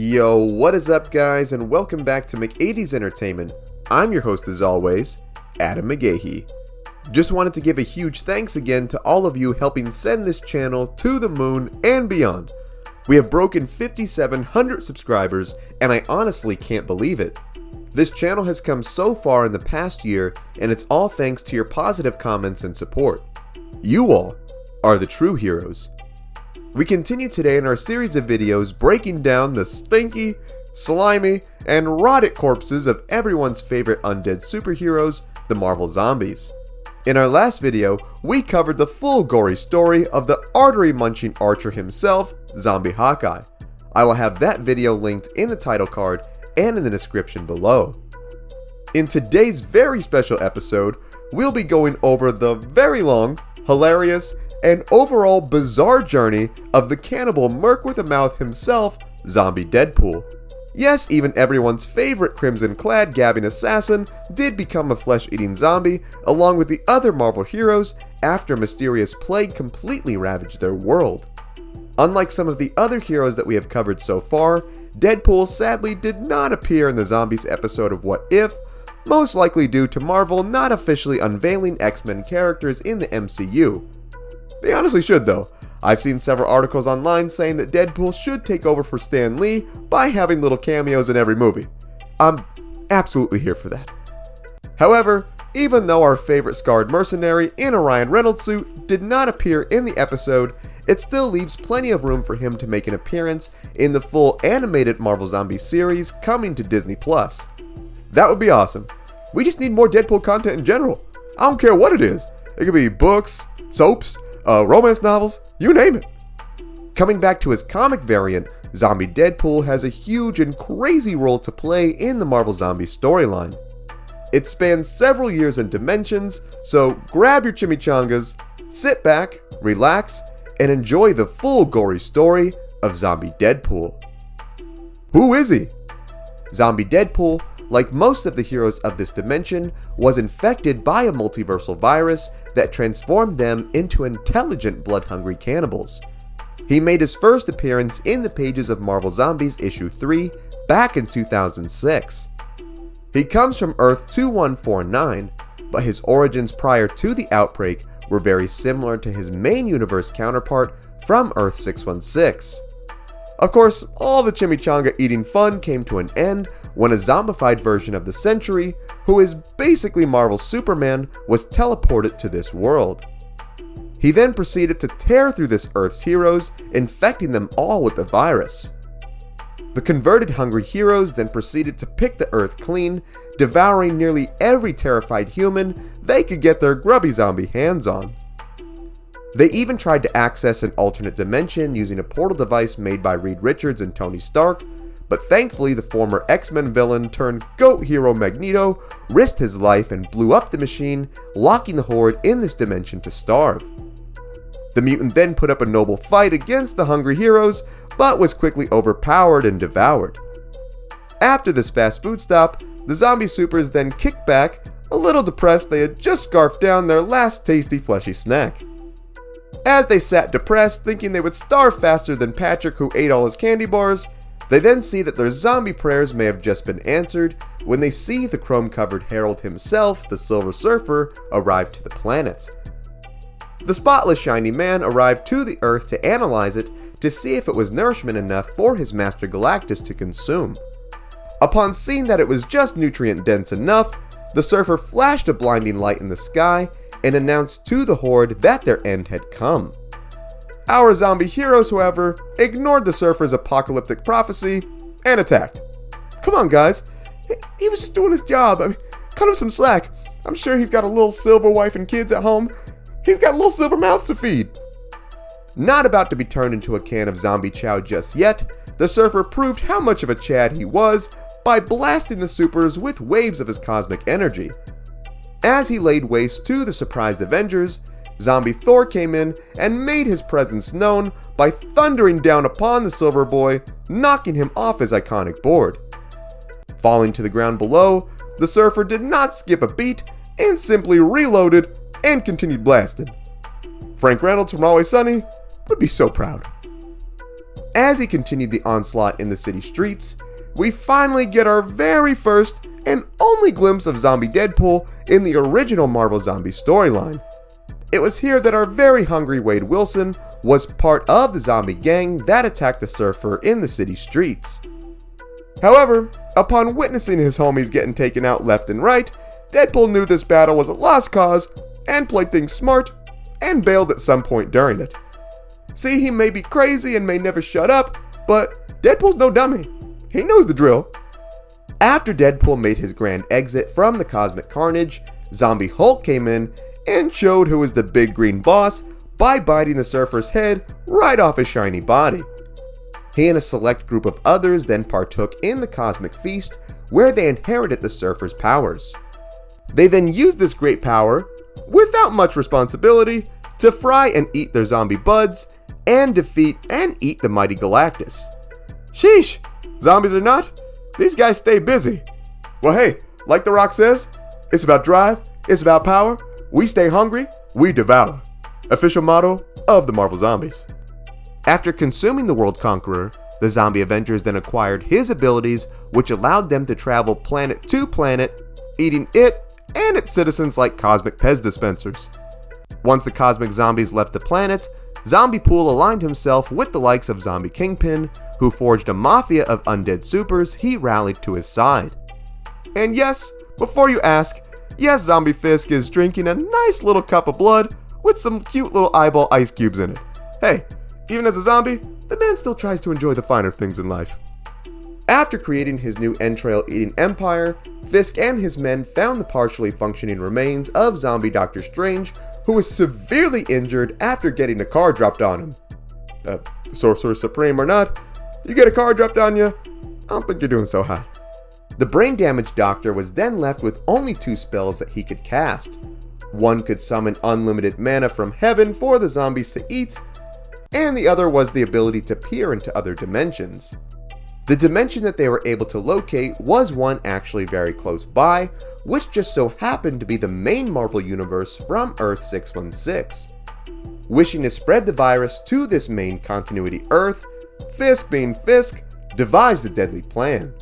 Yo, what is up guys, and welcome back to McAD's Entertainment. I'm your host as always, Adam McGahee. Just wanted to give a huge thanks again to all of you helping send this channel to the moon and beyond. We have broken 5,700 subscribers, and I honestly can't believe it. This channel has come so far in the past year, and it's all thanks to your positive comments and support. You all are the true heroes. We continue today in our series of videos breaking down the stinky, slimy, and rotted corpses of everyone's favorite undead superheroes, the Marvel Zombies. In our last video, we covered the full gory story of the artery-munching archer himself, Zombie Hawkeye. I will have that video linked in the title card and in the description below. In today's very special episode, we'll be going over the very long, hilarious, and overall bizarre journey of the cannibal merc with a mouth himself, Zombie Deadpool. Yes, even everyone's favorite crimson-clad gabbing assassin did become a flesh-eating zombie along with the other Marvel heroes after a mysterious plague completely ravaged their world. Unlike some of the other heroes that we have covered so far, Deadpool sadly did not appear in the Zombies episode of What If, most likely due to Marvel not officially unveiling X-Men characters in the MCU. They honestly should though. I've seen several articles online saying that Deadpool should take over for Stan Lee by having little cameos in every movie. I'm absolutely here for that. However, even though our favorite scarred mercenary in a Ryan Reynolds suit did not appear in the episode, it still leaves plenty of room for him to make an appearance in the full animated Marvel Zombies series coming to Disney+. That would be awesome. We just need more Deadpool content in general. I don't care what it is. It could be books, soaps, romance novels, you name it. Coming back to his comic variant, Zombie Deadpool has a huge and crazy role to play in the Marvel Zombies storyline. It spans several years and dimensions, so grab your chimichangas, sit back, relax, and enjoy the full gory story of Zombie Deadpool. Who is he? Zombie Deadpool, like most of the heroes of this dimension, was infected by a multiversal virus that transformed them into intelligent blood-hungry cannibals. He made his first appearance in the pages of Marvel Zombies issue 3 back in 2006. He comes from Earth 2149, but his origins prior to the outbreak were very similar to his main universe counterpart from Earth 616. Of course, all the chimichanga eating fun came to an end when a zombified version of the Sentry, who is basically Marvel's Superman, was teleported to this world. He then proceeded to tear through this Earth's heroes, infecting them all with the virus. The converted hungry heroes then proceeded to pick the Earth clean, devouring nearly every terrified human they could get their grubby zombie hands on. They even tried to access an alternate dimension using a portal device made by Reed Richards and Tony Stark, but thankfully the former X-Men villain turned GOAT hero Magneto risked his life and blew up the machine, locking the Horde in this dimension to starve. The mutant then put up a noble fight against the hungry heroes, but was quickly overpowered and devoured. After this fast food stop, the zombie supers then kicked back, a little depressed they had just scarfed down their last tasty fleshy snack. As they sat depressed, thinking they would starve faster than Patrick who ate all his candy bars, they then see that their zombie prayers may have just been answered when they see the chrome-covered herald himself, the Silver Surfer, arrive to the planet. The spotless shiny man arrived to the Earth to analyze it to see if it was nourishment enough for his master Galactus to consume. Upon seeing that it was just nutrient-dense enough, the Surfer flashed a blinding light in the sky and announced to the Horde that their end had come. Our zombie heroes, however, ignored the Surfer's apocalyptic prophecy and attacked. Come on guys, he was just doing his job. Cut him some slack. I'm sure he's got a little silver wife and kids at home. He's got little silver mouths to feed. Not about to be turned into a can of zombie chow just yet, the Surfer proved how much of a Chad he was by blasting the supers with waves of his cosmic energy. As he laid waste to the surprised Avengers, Zombie Thor came in and made his presence known by thundering down upon the Silver Boy, knocking him off his iconic board. Falling to the ground below, the Surfer did not skip a beat and simply reloaded and continued blasting. Frank Reynolds from Always Sunny would be so proud. as he continued the onslaught in the city streets, we finally get our very first and only glimpse of Zombie Deadpool in the original Marvel Zombie storyline. It was here that our very hungry Wade Wilson was part of the zombie gang that attacked the surfer in the city streets. However, upon witnessing his homies getting taken out left and right, Deadpool knew this battle was a lost cause and played things smart and bailed at some point during it. See, he may be crazy and may never shut up, but Deadpool's no dummy. He knows the drill. After Deadpool made his grand exit from the cosmic carnage, Zombie Hulk came in and showed who was the big green boss by biting the surfer's head right off his shiny body. He and a select group of others then partook in the cosmic feast where they inherited the surfer's powers. They then used this great power, without much responsibility, to fry and eat their zombie buds and defeat and eat the mighty Galactus. Sheesh, zombies or not, these guys stay busy. Well hey, like The Rock says, it's about drive, it's about power, we stay hungry, we devour. Official motto of the Marvel Zombies. After consuming the World Conqueror, the Zombie Avengers then acquired his abilities, which allowed them to travel planet to planet, eating it and its citizens like cosmic Pez dispensers. Once the cosmic zombies left the planet, Zombie Pool aligned himself with the likes of Zombie Kingpin, who forged a mafia of undead supers he rallied to his side. And yes, before you ask, yes, Zombie Fisk is drinking a nice little cup of blood with some cute little eyeball ice cubes in it. Hey, even as a zombie, the man still tries to enjoy the finer things in life. After creating his new entrail-eating empire, Fisk and his men found the partially functioning remains of zombie Doctor Strange, who was severely injured after getting a car dropped on him. Sorcerer Supreme or not, you get a car dropped on you, I don't think you're doing so hot. The brain-damaged Doctor was then left with only 2 spells that he could cast. One could summon unlimited mana from heaven for the zombies to eat, and the other was the ability to peer into other dimensions. The dimension that they were able to locate was one actually very close by, which just so happened to be the main Marvel universe from Earth 616. Wishing to spread the virus to this main continuity Earth, Fisk, being Fisk, devised the deadly plan.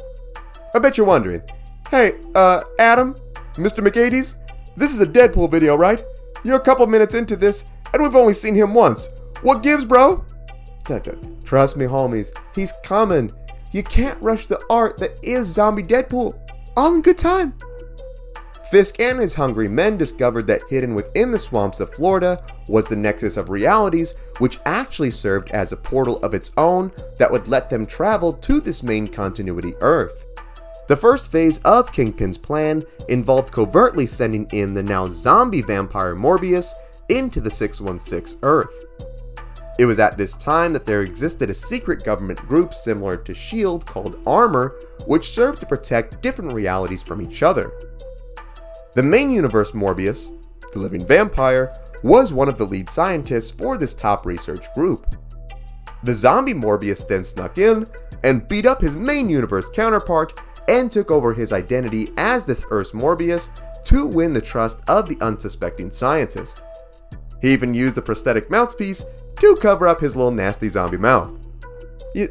I bet you're wondering, hey, Adam, Mr. McAtees, this is a Deadpool video, right? You're a couple minutes into this, and we've only seen him once. What gives, bro? Trust me, homies, he's coming. You can't rush the art that is Zombie Deadpool. All in good time. Fisk and his hungry men discovered that hidden within the swamps of Florida was the Nexus of Realities, which actually served as a portal of its own that would let them travel to this main continuity Earth. The first phase of Kingpin's plan involved covertly sending in the now zombie vampire Morbius into the 616 Earth. It was at this time that there existed a secret government group similar to S.H.I.E.L.D. called Armor, which served to protect different realities from each other. The main universe Morbius, the living vampire, was one of the lead scientists for this top research group. The zombie Morbius then snuck in and beat up his main universe counterpart and took over his identity as this Earth's Morbius to win the trust of the unsuspecting scientist. He even used a prosthetic mouthpiece to cover up his little nasty zombie mouth. You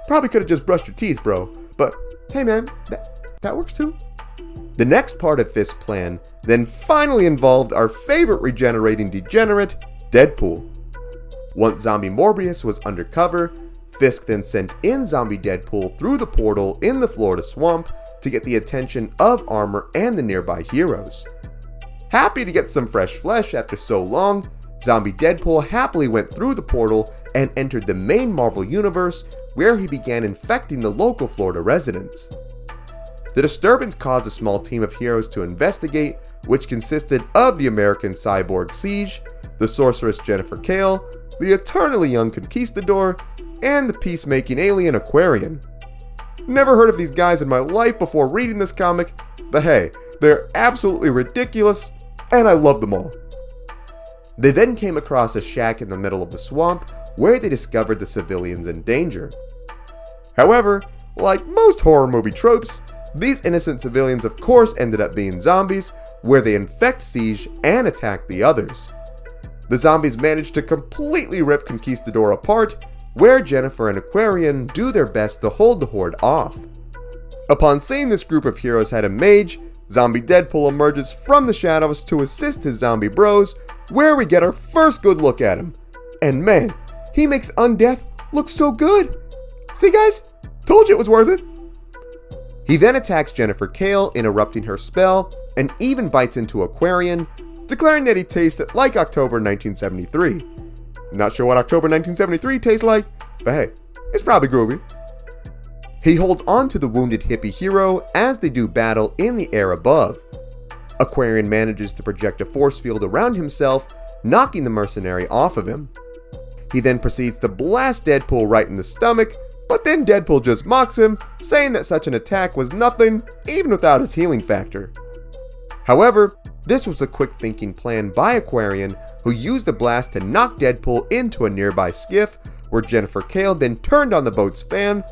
probably could have just brushed your teeth, bro, but hey man, that works too. The next part of Fisk's plan then finally involved our favorite regenerating degenerate, Deadpool. Once zombie Morbius was undercover, Fisk then sent in zombie Deadpool through the portal in the Florida swamp to get the attention of Armor and the nearby heroes. Happy to get some fresh flesh after so long, zombie Deadpool happily went through the portal and entered the main Marvel universe, where he began infecting the local Florida residents. The disturbance caused a small team of heroes to investigate, which consisted of the American cyborg Siege, the sorceress Jennifer Kale, the eternally young conquistador, and the peacemaking alien Aquarian. Never heard of these guys in my life before reading this comic, but hey, they're absolutely ridiculous, and I love them all. They then came across a shack in the middle of the swamp where they discovered the civilians in danger. However, like most horror movie tropes, these innocent civilians of course ended up being zombies, where they infect Siege and attack the others. The zombies managed to completely rip Conquistador apart, where Jennifer and Aquarian do their best to hold the horde off. Upon seeing this group of heroes had a mage, Zombie Deadpool emerges from the shadows to assist his zombie bros, where we get our first good look at him. And man, he makes Undeath look so good. See guys, told you it was worth it. He then attacks Jennifer Kale, interrupting her spell, and even bites into Aquarian, declaring that he tasted like October 1973. Not sure what October 1973 tastes like, but hey, it's probably groovy. He holds on to the wounded hippie hero as they do battle in the air above. Aquarian manages to project a force field around himself, knocking the mercenary off of him. He then proceeds to blast Deadpool right in the stomach, but then Deadpool just mocks him, saying that such an attack was nothing, even without its healing factor. However, this was a quick thinking plan by Aquarian, who used the blast to knock Deadpool into a nearby skiff, where Jennifer Kale then turned on the boat's fan,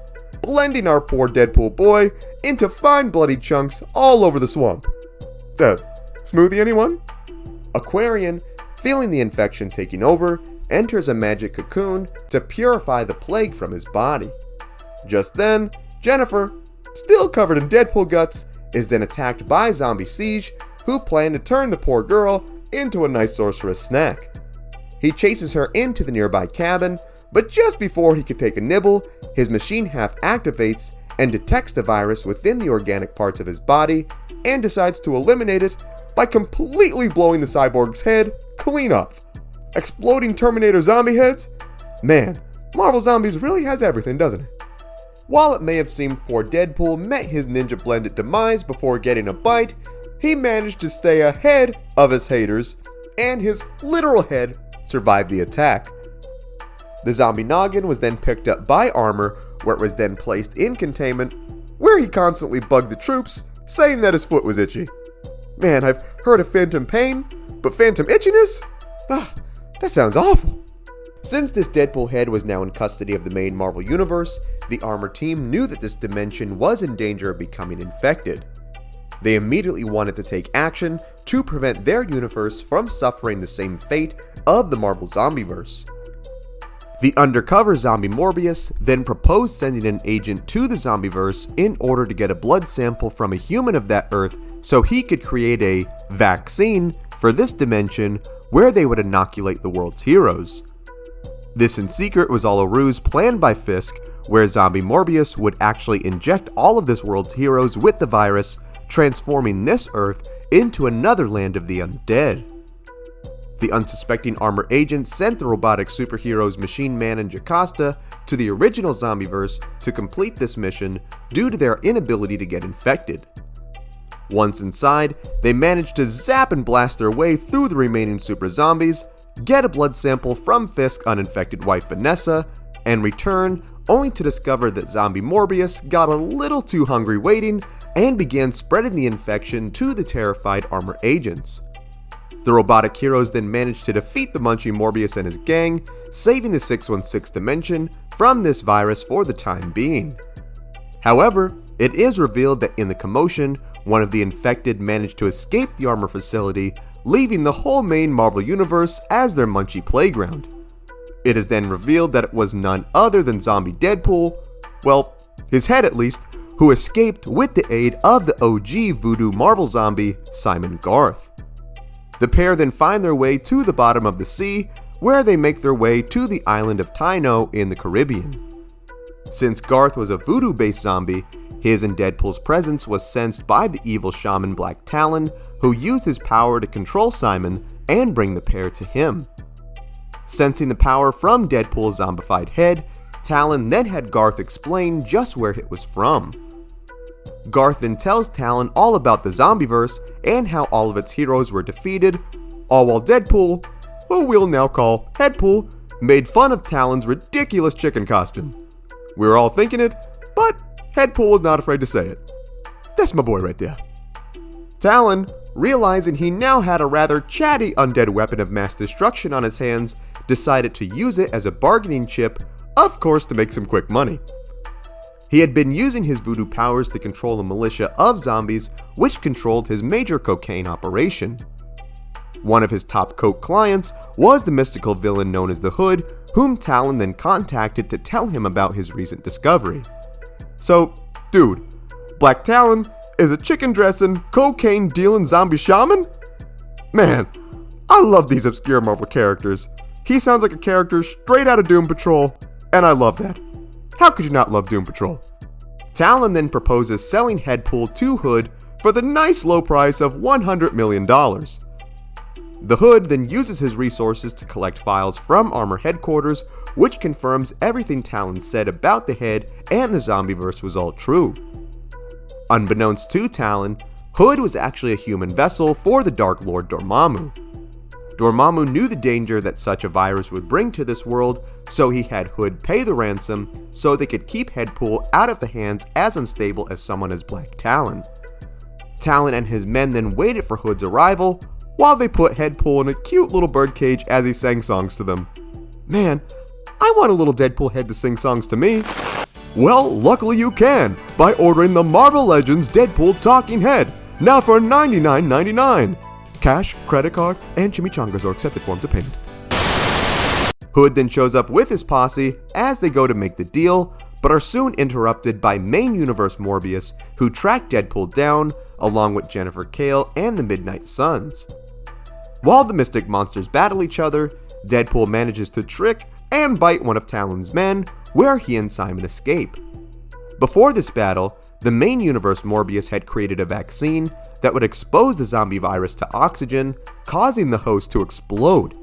blending our poor Deadpool boy into fine bloody chunks all over the swamp. Smoothie anyone? Aquarian, feeling the infection taking over, enters a magic cocoon to purify the plague from his body. Just then, Jennifer, still covered in Deadpool guts, is then attacked by Zombie Siege, who plan to turn the poor girl into a nice sorceress snack. He chases her into the nearby cabin, but just before he could take a nibble, his machine half activates and detects the virus within the organic parts of his body and decides to eliminate it by completely blowing the cyborg's head clean off. Exploding Terminator zombie heads? Man, Marvel Zombies really has everything, doesn't it? While it may have seemed poor Deadpool met his ninja blended demise before getting a bite, he managed to stay ahead of his haters, and his literal head survived the attack. The zombie noggin was then picked up by Armor, where it was then placed in containment, where he constantly bugged the troops, saying that his foot was itchy. Man, I've heard of phantom pain, but phantom itchiness? That sounds awful. Since this Deadpool head was now in custody of the main Marvel Universe, the Armor team knew that this dimension was in danger of becoming infected. They immediately wanted to take action to prevent their universe from suffering the same fate of the Marvel Zombieverse. The undercover zombie Morbius then proposed sending an agent to the Zombieverse in order to get a blood sample from a human of that Earth so he could create a vaccine for this dimension where they would inoculate the world's heroes. This in secret was all a ruse planned by Fisk, where zombie Morbius would actually inject all of this world's heroes with the virus, transforming this Earth into another land of the undead. The unsuspecting Armor agent sent the robotic superheroes Machine Man and Jocasta to the original Zombieverse to complete this mission due to their inability to get infected. Once inside, they managed to zap and blast their way through the remaining super zombies, get a blood sample from Fisk's uninfected wife Vanessa, and return only to discover that zombie Morbius got a little too hungry waiting and began spreading the infection to the terrified Armor agents. The robotic heroes then managed to defeat the munching Morbius and his gang, saving the 616 dimension from this virus for the time being. However, it is revealed that in the commotion, one of the infected managed to escape the Armor facility, leaving the whole main Marvel Universe as their munchy playground. It is then revealed that it was none other than Zombie Deadpool, well, his head at least, who escaped with the aid of the OG voodoo Marvel zombie, Simon Garth. The pair then find their way to the bottom of the sea, where they make their way to the island of Taino in the Caribbean. Since Garth was a voodoo-based zombie, his and Deadpool's presence was sensed by the evil shaman Black Talon, who used his power to control Simon and bring the pair to him. Sensing the power from Deadpool's zombified head, Talon then had Garth explain just where it was from. Garth then tells Talon all about the Zombieverse and how all of its heroes were defeated, all while Deadpool, who we'll now call Headpool, made fun of Talon's ridiculous chicken costume. We were all thinking it, but Headpool was not afraid to say it. That's my boy right there. Talon, realizing he now had a rather chatty undead weapon of mass destruction on his hands, decided to use it as a bargaining chip, of course to make some quick money. He had been using his voodoo powers to control a militia of zombies, which controlled his major cocaine operation. One of his top coke clients was the mystical villain known as the Hood, whom Talon then contacted to tell him about his recent discovery. So, dude, Black Talon is a chicken dressing, cocaine dealing zombie shaman? Man, I love these obscure Marvel characters. He sounds like a character straight out of Doom Patrol, and I love that. How could you not love Doom Patrol? Talon then proposes selling Deadpool to Hood for the nice low price of $100 million. The Hood then uses his resources to collect files from Armor Headquarters, which confirms everything Talon said about the Head and the Zombieverse was all true. Unbeknownst to Talon, Hood was actually a human vessel for the Dark Lord Dormammu. Dormammu knew the danger that such a virus would bring to this world, so he had Hood pay the ransom so they could keep Deadpool out of the hands as unstable as someone as Black Talon. Talon and his men then waited for Hood's arrival, while they put Deadpool in a cute little birdcage as he sang songs to them. Man, I want a little Deadpool head to sing songs to me. Well, luckily you can, by ordering the Marvel Legends Deadpool Talking Head, now for $99.99. Cash, credit card, and chimichangas are accepted forms of payment. Hood then shows up with his posse as they go to make the deal, but are soon interrupted by main universe Morbius, who track Deadpool down, along with Jennifer Kale and the Midnight Suns. While the Mystic monsters battle each other, Deadpool manages to trick and bite one of Talon's men, where he and Simon escape. Before this battle, the main universe Morbius had created a vaccine that would expose the zombie virus to oxygen, causing the host to explode.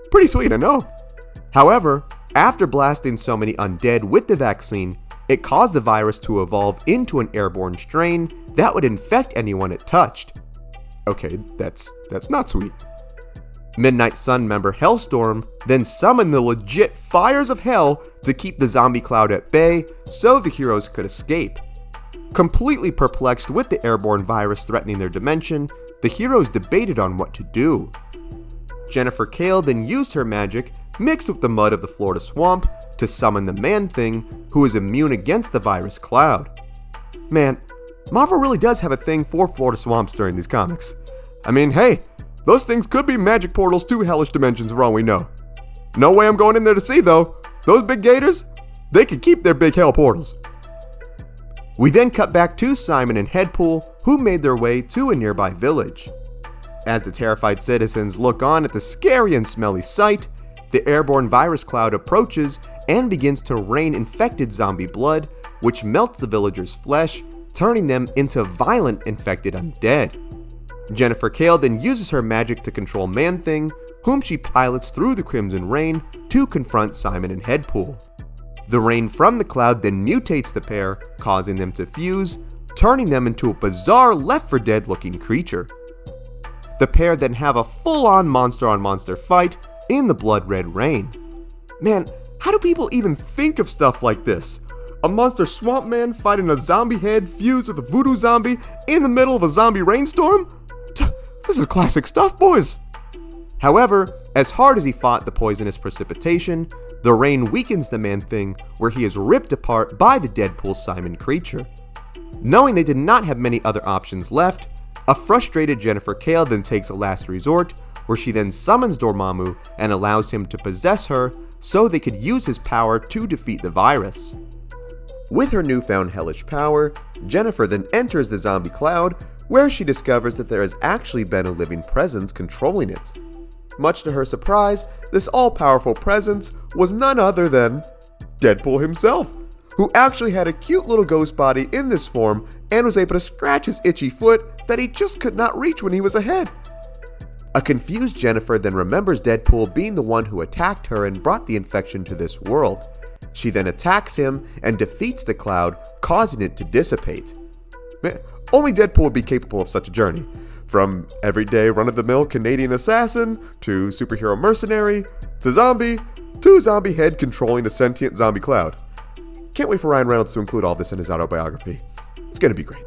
Pretty sweet, I know. However, after blasting so many undead with the vaccine, it caused the virus to evolve into an airborne strain that would infect anyone it touched. Okay, that's not sweet. Midnight Sun member Hellstorm then summoned the legit fires of hell to keep the zombie cloud at bay so the heroes could escape. Completely perplexed with the airborne virus threatening their dimension, the heroes debated on what to do. Jennifer Kale then used her magic, mixed with the mud of the Florida swamp, to summon the Man-Thing, who is immune against the virus cloud. Man, Marvel really does have a thing for Florida swamps during these comics. I mean, hey, those things could be magic portals to hellish dimensions for all we know. No way I'm going in there to see though. Those big gators, they could keep their big hell portals. We then cut back to Simon and Deadpool, who made their way to a nearby village. As the terrified citizens look on at the scary and smelly sight, the airborne virus cloud approaches and begins to rain infected zombie blood, which melts the villagers' flesh, turning them into violent infected undead. Jennifer Kale then uses her magic to control Man-Thing, whom she pilots through the Crimson Rain to confront Simon and Deadpool. The rain from the cloud then mutates the pair, causing them to fuse, turning them into a bizarre Left 4 Dead looking creature. The pair then have a full-on monster-on-monster fight in the blood-red rain. Man, how do people even think of stuff like this? A monster swamp man fighting a zombie head fused with a voodoo zombie in the middle of a zombie rainstorm? This is classic stuff, boys! However, as hard as he fought the poisonous precipitation, the rain weakens the Man-Thing, where he is ripped apart by the Deadpool Simon creature. Knowing they did not have many other options left, a frustrated Jennifer Kale then takes a last resort, where she then summons Dormammu and allows him to possess her so they could use his power to defeat the virus. With her newfound hellish power, Jennifer then enters the zombie cloud, where she discovers that there has actually been a living presence controlling it. Much to her surprise, this all-powerful presence was none other than Deadpool himself, who actually had a cute little ghost body in this form and was able to scratch his itchy foot that he just could not reach when he was ahead. A confused Jennifer then remembers Deadpool being the one who attacked her and brought the infection to this world. She then attacks him and defeats the cloud, causing it to dissipate. Man, only Deadpool would be capable of such a journey. From everyday run-of-the-mill Canadian assassin, to superhero mercenary, to zombie head controlling a sentient zombie cloud. Can't wait for Ryan Reynolds to include all this in his autobiography. It's gonna be great.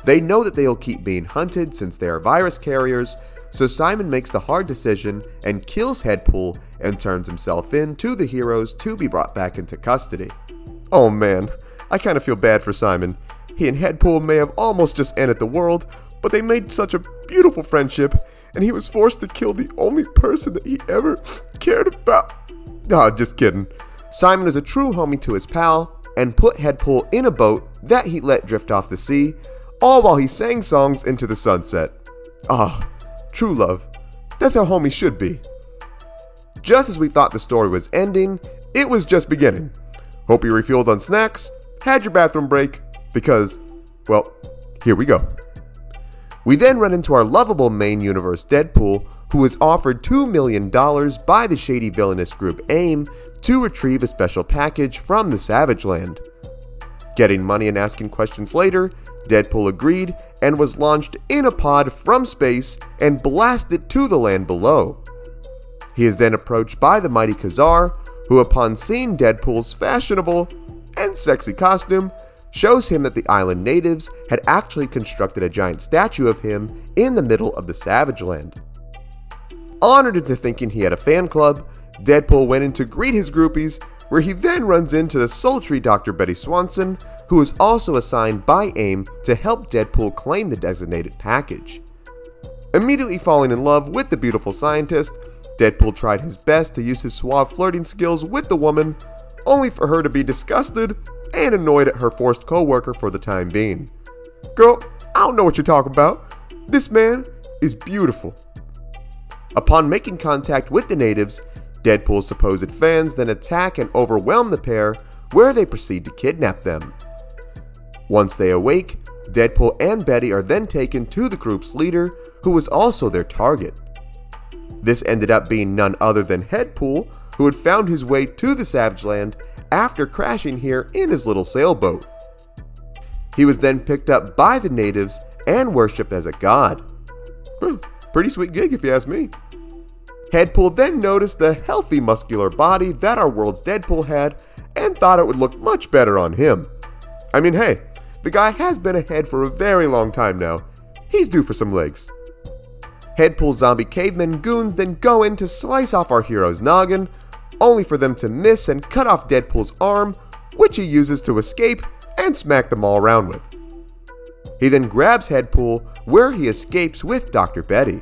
They know that they'll keep being hunted since they are virus carriers, so Simon makes the hard decision and kills Deadpool and turns himself in to the heroes to be brought back into custody. Oh man, I kinda feel bad for Simon. He and Deadpool may have almost just ended the world, but they made such a beautiful friendship, and he was forced to kill the only person that he ever cared about. Nah, just kidding. Simon is a true homie to his pal, and put Deadpool in a boat that he let drift off the sea, all while he sang songs into the sunset. Ah, true love. That's how homies should be. Just as we thought the story was ending, it was just beginning. Hope you refueled on snacks, had your bathroom break, because, well, here we go. We then run into our lovable main universe Deadpool, who was offered $2 million by the shady villainous group AIM to retrieve a special package from the Savage Land. Getting money and asking questions later, Deadpool agreed and was launched in a pod from space and blasted to the land below. He is then approached by the mighty Khazar, who upon seeing Deadpool's fashionable and sexy costume, shows him that the island natives had actually constructed a giant statue of him in the middle of the Savage Land. Honored into thinking he had a fan club, Deadpool went in to greet his groupies, where he then runs into the sultry Dr. Betty Swanson, who is also assigned by AIM to help Deadpool claim the designated package. Immediately falling in love with the beautiful scientist, Deadpool tried his best to use his suave flirting skills with the woman, only for her to be disgusted and annoyed at her forced co-worker for the time being. Girl, I don't know what you're talking about. This man is beautiful. Upon making contact with the natives, Deadpool's supposed fans then attack and overwhelm the pair, where they proceed to kidnap them. Once they awake, Deadpool and Betty are then taken to the group's leader, who was also their target. This ended up being none other than Deadpool, who had found his way to the Savage Land after crashing here in his little sailboat. He was then picked up by the natives and worshipped as a god. Pretty sweet gig if you ask me. Deadpool then noticed the healthy muscular body that our world's Deadpool had and thought it would look much better on him. I mean, hey, the guy has been ahead for a very long time now. He's due for some legs. Deadpool's zombie caveman goons then go in to slice off our hero's noggin, only for them to miss and cut off Deadpool's arm, which he uses to escape and smack them all around with. He then grabs Deadpool, where he escapes with Dr. Betty.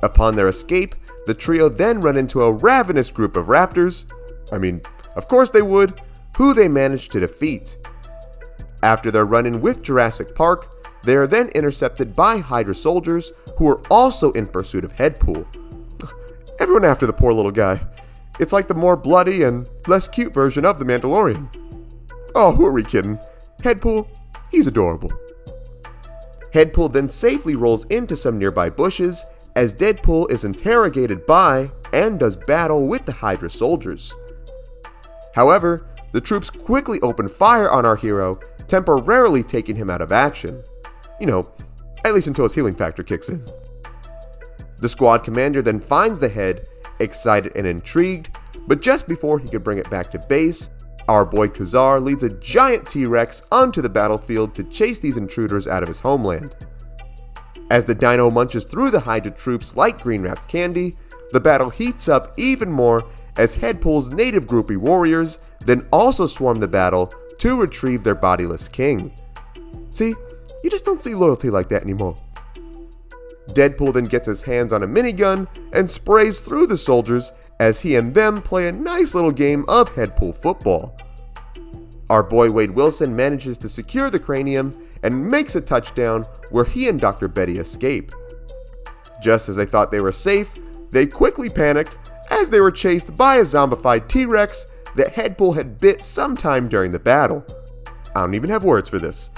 Upon their escape, the trio then run into a ravenous group of raptors, I mean, of course they would, who they manage to defeat. After their run-in with Jurassic Park, they are then intercepted by Hydra soldiers who are also in pursuit of Deadpool. Everyone after the poor little guy. It's like the more bloody and less cute version of the Mandalorian. Oh, who are we kidding? Deadpool, he's adorable. Deadpool then safely rolls into some nearby bushes as Deadpool is interrogated by and does battle with the Hydra soldiers. However, the troops quickly open fire on our hero, temporarily taking him out of action. You know, at least until his healing factor kicks in. The squad commander then finds the head, excited and intrigued, but just before he could bring it back to base, our boy Khazar leads a giant T-Rex onto the battlefield to chase these intruders out of his homeland. As the dino munches through the Hydra troops like green-wrapped candy, the battle heats up even more as Deadpool's native groupie warriors then also swarm the battle to retrieve their bodiless king. See, you just don't see loyalty like that anymore. Deadpool then gets his hands on a minigun and sprays through the soldiers as he and them play a nice little game of Deadpool football. Our boy Wade Wilson manages to secure the cranium and makes a touchdown where he and Dr. Betty escape. Just as they thought they were safe, they quickly panicked as they were chased by a zombified T-Rex that Deadpool had bit sometime during the battle. I don't even have words for this.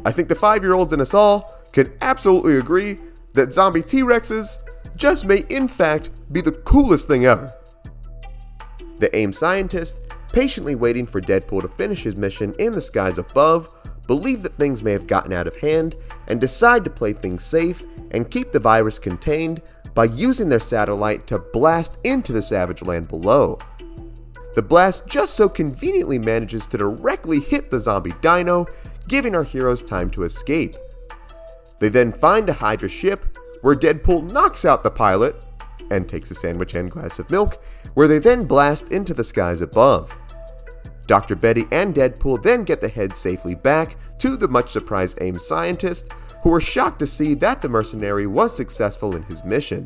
I think the 5-year-olds in us all can absolutely agree that zombie T-Rexes just may in fact be the coolest thing ever. The AIM scientist, patiently waiting for Deadpool to finish his mission in the skies above, believe that things may have gotten out of hand and decide to play things safe and keep the virus contained by using their satellite to blast into the Savage Land below. The blast just so conveniently manages to directly hit the zombie dino, giving our heroes time to escape. They then find a Hydra ship where Deadpool knocks out the pilot and takes a sandwich and glass of milk, where they then blast into the skies above. Dr. Betty and Deadpool then get the head safely back to the much surprised AIM scientist, who who were shocked to see that the mercenary was successful in his mission.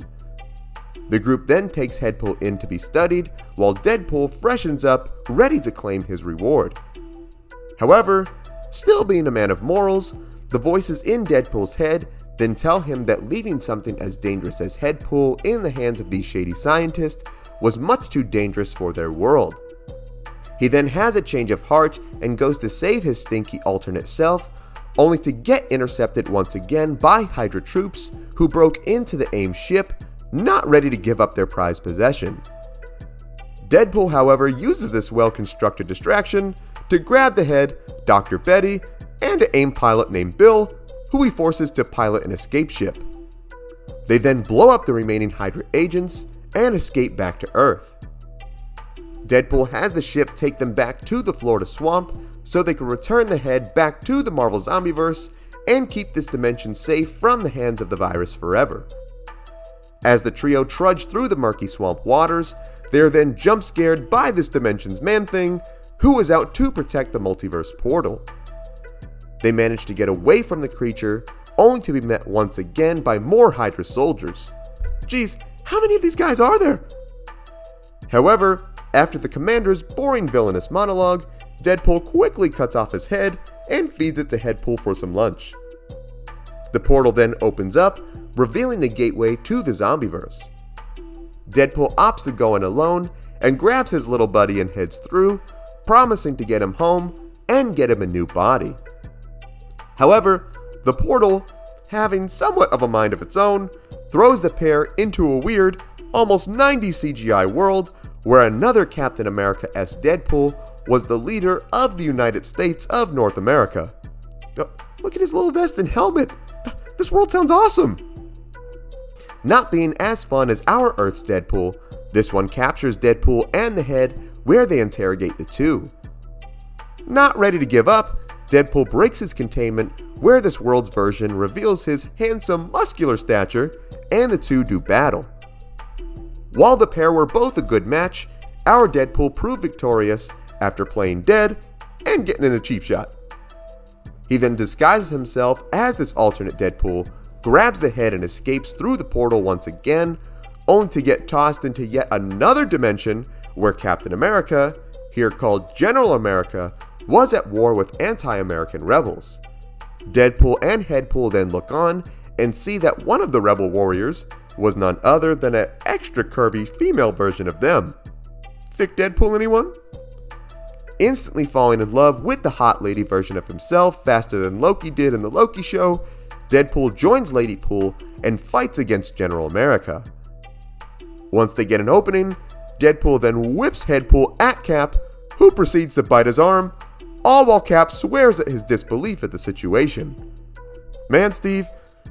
The group then takes Deadpool in to be studied, while Deadpool freshens up, ready to claim his reward. However, still being a man of morals, the voices in Deadpool's head then tell him that leaving something as dangerous as Deadpool in the hands of these shady scientists was much too dangerous for their world. He then has a change of heart and goes to save his stinky alternate self, only to get intercepted once again by Hydra troops who broke into the AIM ship, not ready to give up their prized possession. Deadpool, however, uses this well-constructed distraction to grab the head, Dr. Betty, and an AIM pilot named Bill, who he forces to pilot an escape ship. They then blow up the remaining Hydra agents and escape back to Earth. Deadpool has the ship take them back to the Florida swamp so they can return the head back to the Marvel Zombieverse and keep this dimension safe from the hands of the virus forever. As the trio trudge through the murky swamp waters, they are then jump scared by this dimension's Man-Thing, who is out to protect the multiverse portal. They manage to get away from the creature, only to be met once again by more Hydra soldiers. Geez, how many of these guys are there? However, after the commander's boring villainous monologue, Deadpool quickly cuts off his head and feeds it to Deadpool for some lunch. The portal then opens up, revealing the gateway to the Zombieverse. Deadpool opts to go in alone and grabs his little buddy and heads through, promising to get him home and get him a new body. However, the portal, having somewhat of a mind of its own, throws the pair into a weird, almost 90s CGI world where another Captain America-esque Deadpool was the leader of the United States of North America. Look at his little vest and helmet! This world sounds awesome! Not being as fun as our Earth's Deadpool, this one captures Deadpool and the head where they interrogate the two. Not ready to give up, Deadpool breaks his containment where this world's version reveals his handsome, muscular stature, and the two do battle. While the pair were both a good match, our Deadpool proved victorious after playing dead and getting in a cheap shot. He then disguises himself as this alternate Deadpool, grabs the head and escapes through the portal once again, only to get tossed into yet another dimension where Captain America, here called General America, was at war with anti-American rebels. Deadpool and Deadpool then look on and see that one of the rebel warriors was none other than an extra curvy female version of them. Thick Deadpool, anyone? Instantly falling in love with the hot lady version of himself faster than Loki did in the Loki show, Deadpool joins Ladypool and fights against General America. Once they get an opening, Deadpool then whips Deadpool at Cap, who proceeds to bite his arm, all while Cap swears at his disbelief at the situation. Man, Steve,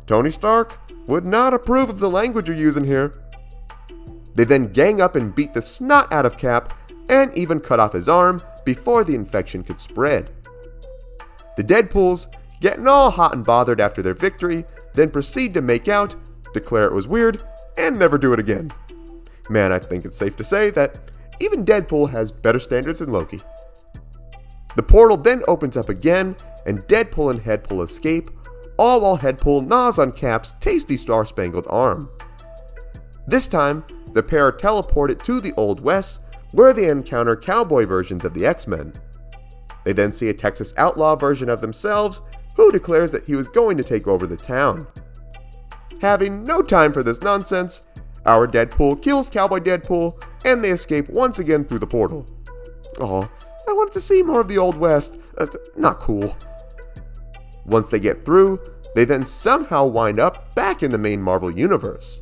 Tony Stark would not approve of the language you're using here. They then gang up and beat the snot out of Cap and even cut off his arm before the infection could spread. The Deadpools, getting all hot and bothered after their victory, then proceed to make out, declare it was weird, and never do it again. Man, I think it's safe to say that even Deadpool has better standards than Loki. The portal then opens up again, and Deadpool and Deadpool escape, all while Deadpool gnaws on Cap's tasty star-spangled arm. This time, the pair are teleported to the Old West, where they encounter cowboy versions of the X-Men. They then see a Texas outlaw version of themselves, who declares that he was going to take over the town. Having no time for this nonsense, our Deadpool kills Cowboy Deadpool, and they escape once again through the portal. Aw, I wanted to see more of the Old West. Not cool. Once they get through, they then somehow wind up back in the main Marvel universe.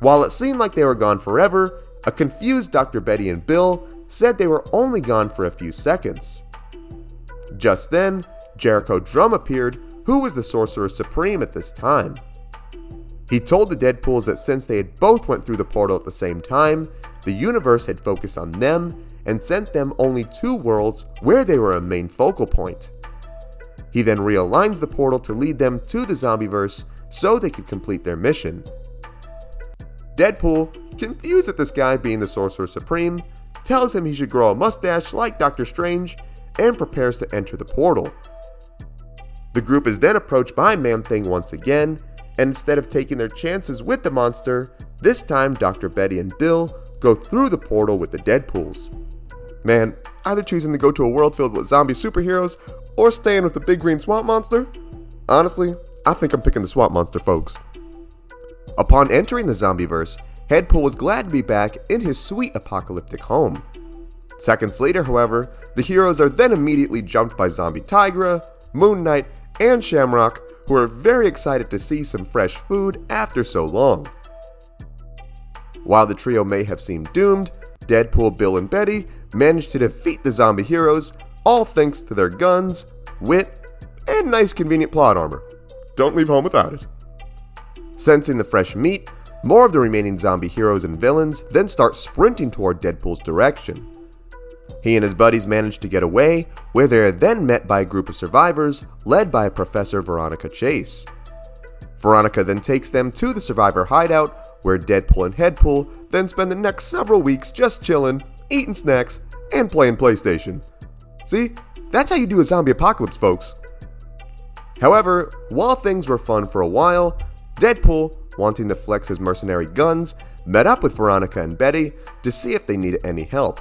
While it seemed like they were gone forever, a confused Dr. Betty and Bill said they were only gone for a few seconds. Just then, Jericho Drum appeared, who was the Sorcerer Supreme at this time. He told the Deadpools that since they had both went through the portal at the same time, the universe had focused on them and sent them only 2 worlds where they were a main focal point. He then realigns the portal to lead them to the Zombieverse so they could complete their mission. Deadpool, confused at this guy being the Sorcerer Supreme, tells him he should grow a mustache like Doctor Strange and prepares to enter the portal. The group is then approached by Man-Thing once again, and instead of taking their chances with the monster, this time Dr. Betty and Bill go through the portal with the Deadpools. Man, either choosing to go to a world filled with zombie superheroes or staying with the big green swamp monster? Honestly, I think I'm picking the swamp monster, folks. Upon entering the Zombieverse, Deadpool was glad to be back in his sweet apocalyptic home. Seconds later, however, the heroes are then immediately jumped by Zombie Tigra, Moon Knight, and Shamrock, who are very excited to see some fresh food after so long. While the trio may have seemed doomed, Deadpool, Bill, and Betty managed to defeat the zombie heroes, all thanks to their guns, wit, and nice convenient plot armor. Don't leave home without it. Sensing the fresh meat, more of the remaining zombie heroes and villains then start sprinting toward Deadpool's direction. He and his buddies manage to get away, where they are then met by a group of survivors led by Professor Veronica Chase. Veronica then takes them to the survivor hideout, where Deadpool and Deadpool then spend the next several weeks just chilling, eating snacks, and playing PlayStation. See, that's how you do a zombie apocalypse, folks. However, while things were fun for a while, Deadpool, wanting to flex his mercenary guns, met up with Veronica and Betty to see if they needed any help.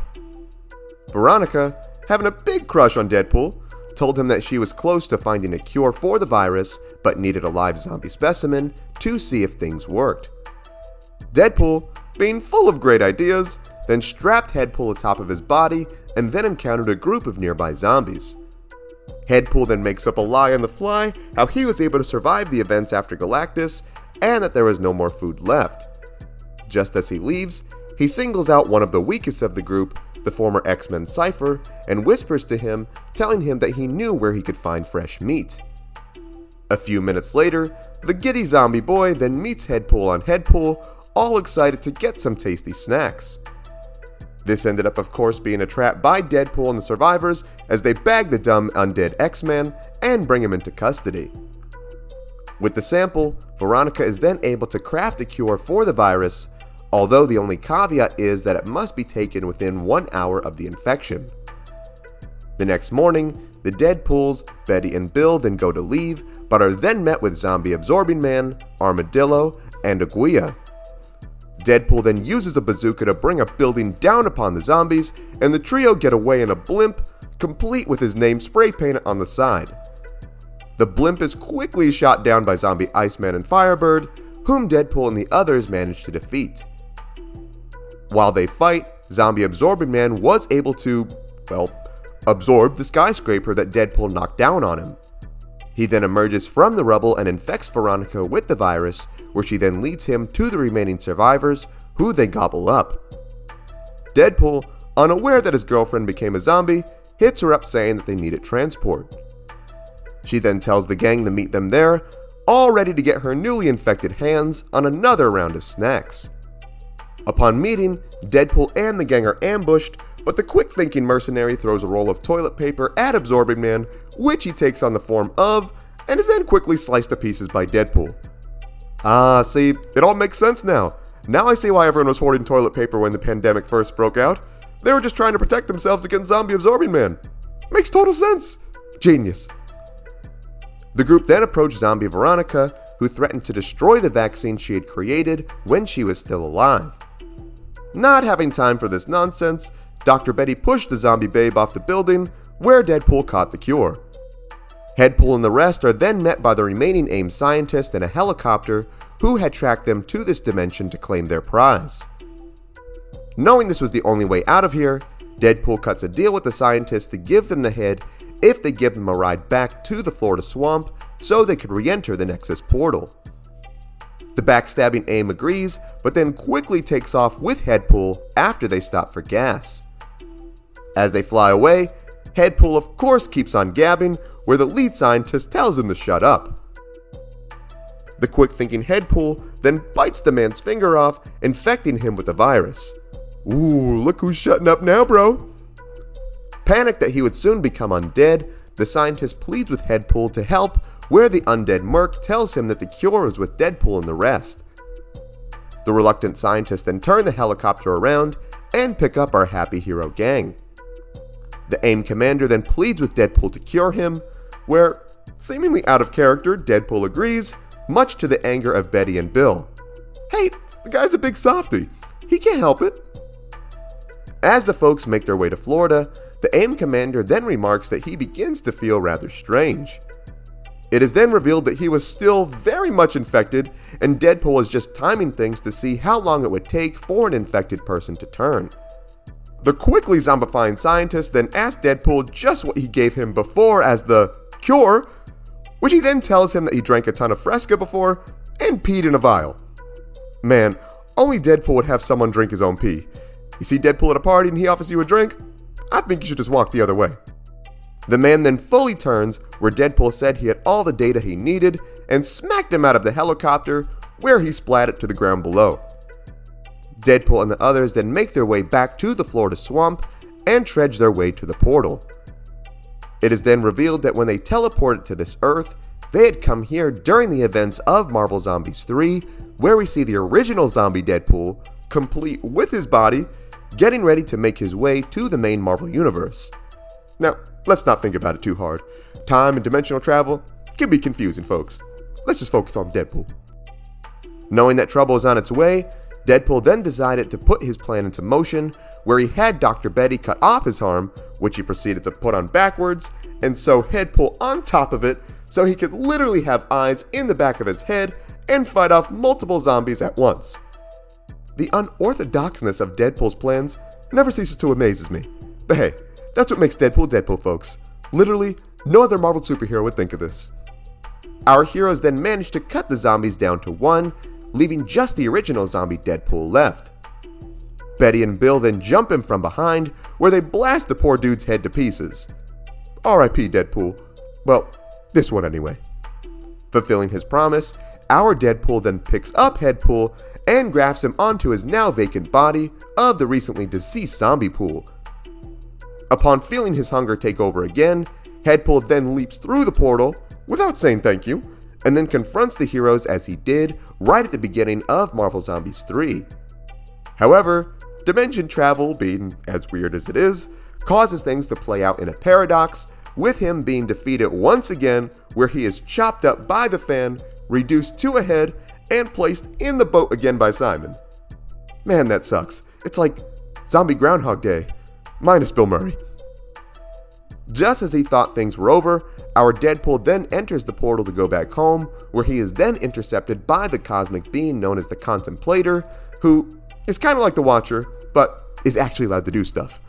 Veronica, having a big crush on Deadpool, told him that she was close to finding a cure for the virus, but needed a live zombie specimen to see if things worked. Deadpool, being full of great ideas, then strapped Deadpool atop of his body and then encountered a group of nearby zombies. Deadpool then makes up a lie on the fly how he was able to survive the events after Galactus and that there was no more food left. Just as he leaves, he singles out one of the weakest of the group, the former X-Men Cypher, and whispers to him, telling him that he knew where he could find fresh meat. A few minutes later, the giddy zombie boy then meets Deadpool on Deadpool, all excited to get some tasty snacks. This ended up, of course, being a trap by Deadpool and the survivors as they bag the dumb undead X-Man and bring him into custody. With the sample, Veronica is then able to craft a cure for the virus, although the only caveat is that it must be taken within 1 hour of the infection. The next morning, the Deadpools, Betty and Bill then go to leave, but are then met with Zombie Absorbing Man, Armadillo, and Ognihs. Deadpool then uses a bazooka to bring a building down upon the zombies, and the trio get away in a blimp, complete with his name spray painted on the side. The blimp is quickly shot down by Zombie Iceman and Firebird, whom Deadpool and the others manage to defeat. While they fight, Zombie Absorbing Man was able to, absorb the skyscraper that Deadpool knocked down on him. He then emerges from the rubble and infects Veronica with the virus, where she then leads him to the remaining survivors, who they gobble up. Deadpool, unaware that his girlfriend became a zombie, hits her up saying that they needed transport. She then tells the gang to meet them there, all ready to get her newly infected hands on another round of snacks. Upon meeting, Deadpool and the gang are ambushed, but the quick-thinking mercenary throws a roll of toilet paper at Absorbing Man, which he takes on the form of, and is then quickly sliced to pieces by Deadpool. See, it all makes sense now. Now I see why everyone was hoarding toilet paper when the pandemic first broke out. They were just trying to protect themselves against Zombie Absorbing Man. Makes total sense. Genius. The group then approached Zombie Veronica, who threatened to destroy the vaccine she had created when she was still alive. Not having time for this nonsense, Dr. Betty pushed the zombie babe off the building, where Deadpool caught the cure. Deadpool and the rest are then met by the remaining AIM scientist in a helicopter, who had tracked them to this dimension to claim their prize. Knowing this was the only way out of here, Deadpool cuts a deal with the scientists to give them the head if they give them a ride back to the Florida swamp so they could re-enter the Nexus portal. The backstabbing AIM agrees, but then quickly takes off with Deadpool after they stop for gas. As they fly away, Deadpool of course keeps on gabbing, where the lead scientist tells him to shut up. The quick-thinking Deadpool then bites the man's finger off, infecting him with the virus. Ooh, look who's shutting up now, bro. Panicked that he would soon become undead, the scientist pleads with Deadpool to help, where the undead merc tells him that the cure is with Deadpool and the rest. The reluctant scientists then turn the helicopter around and pick up our happy hero gang. The AIM commander then pleads with Deadpool to cure him, where, Seemingly out of character, Deadpool agrees, much to the anger of Betty and Bill. Hey, the guy's a big softie. He can't help it. As the folks make their way to Florida, the AIM commander then remarks that he begins to feel rather strange. It is then revealed that he was still very much infected, and Deadpool is just timing things to see how long it would take for an infected person to turn. The quickly zombifying scientist then asks Deadpool just what he gave him before as the cure, which he then tells him that he drank a ton of Fresca before and peed in a vial. Man, only Deadpool would have someone drink his own pee. You see Deadpool at a party and he offers you a drink? I think you should just walk the other way. The man then fully turns where Deadpool said he had all the data he needed and smacked him out of the helicopter where he splatted to the ground below. Deadpool and the others then make their way back to the Florida swamp and trudge their way to the portal. It is then revealed that when they teleported to this Earth, they had come here during the events of Marvel Zombies 3, where we see the original Zombie Deadpool, complete with his body, getting ready to make his way to the main Marvel universe. Now, let's not think about it too hard. Time and dimensional travel can be confusing, folks. Let's just focus on Deadpool. Knowing that trouble is on its way, Deadpool then decided to put his plan into motion, where he had Dr. Betty cut off his arm, which he proceeded to put on backwards, and sew Deadpool on top of it so he could literally have eyes in the back of his head and fight off multiple zombies at once. The unorthodoxness of Deadpool's plans never ceases to amaze me. But hey, that's what makes Deadpool Deadpool, folks. Literally, no other Marvel superhero would think of this. Our heroes then manage to cut the zombies down to one, leaving just the original Zombie Deadpool left. Betty and Bill then jump him from behind, where they blast the poor dude's head to pieces. R.I.P. Deadpool. Well, this one anyway. Fulfilling his promise, our Deadpool then picks up Deadpool and grafts him onto his now vacant body of the recently deceased zombie pool. Upon feeling his hunger take over again, Deadpool then leaps through the portal without saying thank you, and then confronts the heroes as he did right at the beginning of Marvel Zombies 3. However, dimension travel, being as weird as it is, causes things to play out in a paradox, with him being defeated once again, where he is chopped up by the fan, reduced to a head, and placed in the boat again by Simon. Man, that sucks. It's like Zombie Groundhog Day, minus Bill Murray. Just as he thought things were over, our Deadpool then enters the portal to go back home, where he is then intercepted by the cosmic being known as the Contemplator, who is kind of like the Watcher, but is actually allowed to do stuff.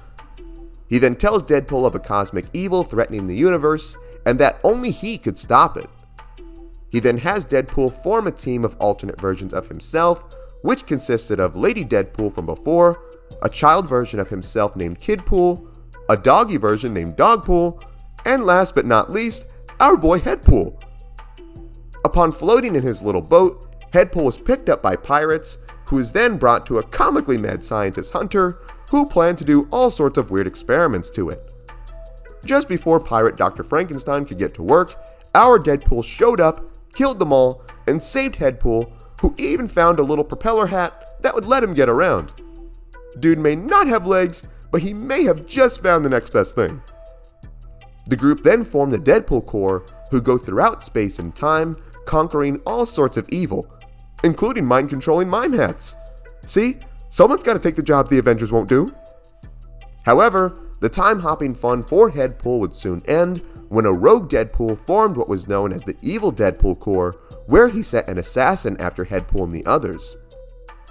He then tells Deadpool of a cosmic evil threatening the universe, and that only he could stop it. He then has Deadpool form a team of alternate versions of himself, which consisted of Lady Deadpool from before, a child version of himself named Kidpool, a doggy version named Dogpool, and last but not least, our boy Deadpool. Upon floating in his little boat, Deadpool is picked up by pirates, who is then brought to a comically mad scientist hunter, who planned to do all sorts of weird experiments to it. Just before pirate Dr. Frankenstein could get to work, our Deadpool showed up, killed them all, and saved Deadpool, who even found a little propeller hat that would let him get around. Dude may not have legs, but he may have just found the next best thing. The group then form the Deadpool Corps, who go throughout space and time, conquering all sorts of evil, including mind-controlling mime hats. See? Someone's got to take the job the Avengers won't do. However, the time-hopping fun for Deadpool would soon end when a rogue Deadpool formed what was known as the evil Deadpool Corps, where he set an assassin after Deadpool and the others.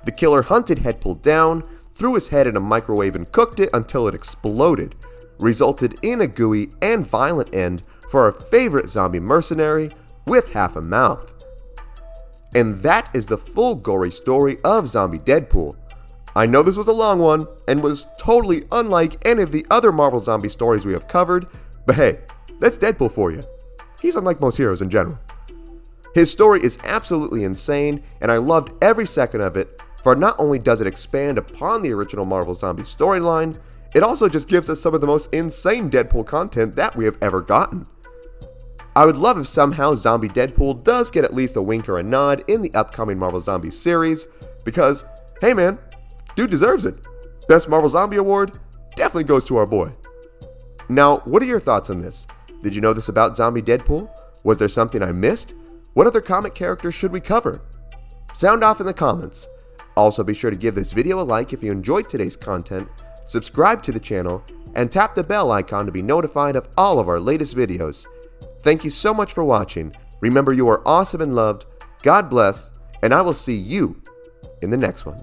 The killer hunted Deadpool down, threw his head in a microwave and cooked it until it exploded, resulted in a gooey and violent end for our favorite zombie mercenary with half a mouth. And that is the full gory story of Zombie Deadpool. I know this was a long one and was totally unlike any of the other Marvel zombie stories we have covered, but hey, that's Deadpool for you. He's unlike most heroes in general. His story is absolutely insane, and I loved every second of it, for not only does it expand upon the original Marvel zombie storyline, it also just gives us some of the most insane Deadpool content that we have ever gotten. I would love if somehow Zombie Deadpool does get at least a wink or a nod in the upcoming Marvel Zombie series, because, hey man, dude deserves it. Best Marvel Zombie Award definitely goes to our boy. Now, what are your thoughts on this? Did you know this about Zombie Deadpool? Was there something I missed? What other comic characters should we cover? Sound off in the comments. Also, be sure to give this video a like if you enjoyed today's content, subscribe to the channel, and tap the bell icon to be notified of all of our latest videos. Thank you so much for watching. Remember, you are awesome and loved. God bless, and I will see you in the next one.